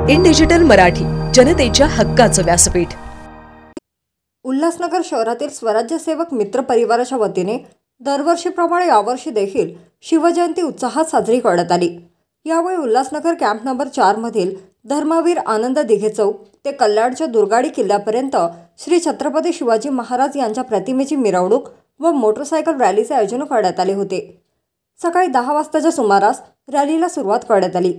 In digital Marathi, जनतेच्या हक्काचं व्यासपीठ। उल्हासनगर शहरातील स्वराज्य सेवक मित्र परिवाराच्या वतीने दरवर्षीप्रमाणे यावर्षी देखील शिवजयंती उत्साहात साजरी करण्यात आली। यावेळी उल्हासनगर कॅम्प नंबर 4 मधील धर्मवीर आनंद दिघे चौक ते कल्याणच्या दुर्गाडी किल्ल्यापर्यंत श्री छत्रपती शिवाजी महाराज यांच्या प्रतिमेची मिरवणूक व मोटरसायकल रॅलीचे आयोजन करण्यात आले होते। सकाळी 10 वाजताच्या सुमारास रॅलीला सुरुवात करण्यात आली।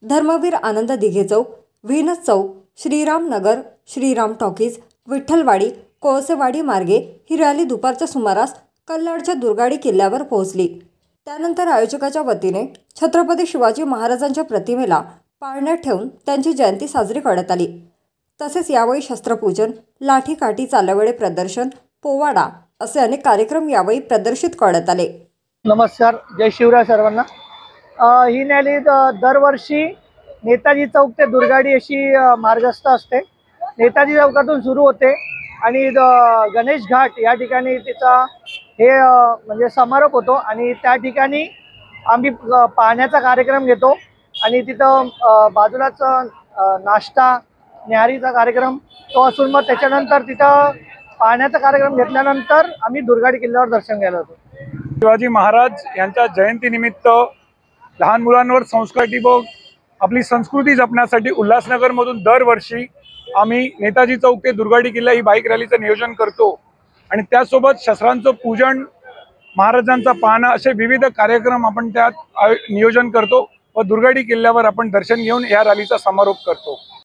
धर्मवीर आनंद दिघे चौक, व्हीनस चौक, श्रीराम नगर, श्रीराम टॉकीज, विठ्ठलवाडी, कोळसेवाडी मार्गे ही रॅली दुपारच्या सुमारास कल्याणच्या दुर्गाडी किल्ल्यावर पोहोचली। त्यानंतर आयोजकाच्या वतीने छत्रपती शिवाजी महाराजांच्या प्रतिमेला पाळण्यात ठेवून त्यांची जयंती साजरी करण्यात आली। तसेच यावेळी शस्त्रपूजन, लाठी काठी चालवेळे प्रदर्शन, पोवाडा असे अनेक कार्यक्रम यावेळी प्रदर्शित करण्यात आले। नमस्कार, जय शिवराय सर्वांना। ही रॅली दरवर्षी नेताजी चौक ते दुर्गाडी अशी मार्गस्थ असते। नेताजी चौकातून सुरू होते आणि गणेश घाट या ठिकाणी तिचा हे म्हणजे समारोप होतो आणि त्या ठिकाणी आम्ही पाण्याचा कार्यक्रम घेतो आणि तिथं बाजूलाच नाश्ता न्याहारीचा कार्यक्रम तो असून मग त्याच्यानंतर तिथं पाण्याचा कार्यक्रम घेतल्यानंतर आम्ही दुर्गाडी किल्ल्यावर दर्शन घ्यायला होतो। शिवाजी महाराज यांच्या जयंतीनिमित्त लहान मुलांवर संस्कारी व आपली संस्कृती जपण्यासाठी उल्हासनगरमधून दरवर्षी आम्ही नेताजी चौक ते दुर्गाडी किल्ला ही बाईक रॅलीचं नियोजन करतो आणि त्यासोबत शस्त्रांचं पूजन, महाराजांचा पाहणं असे विविध कार्यक्रम आपण त्यात नियोजन करतो व दुर्गाडी किल्ल्यावर आपण दर्शन घेऊन या रॅलीचा समारोप करतो।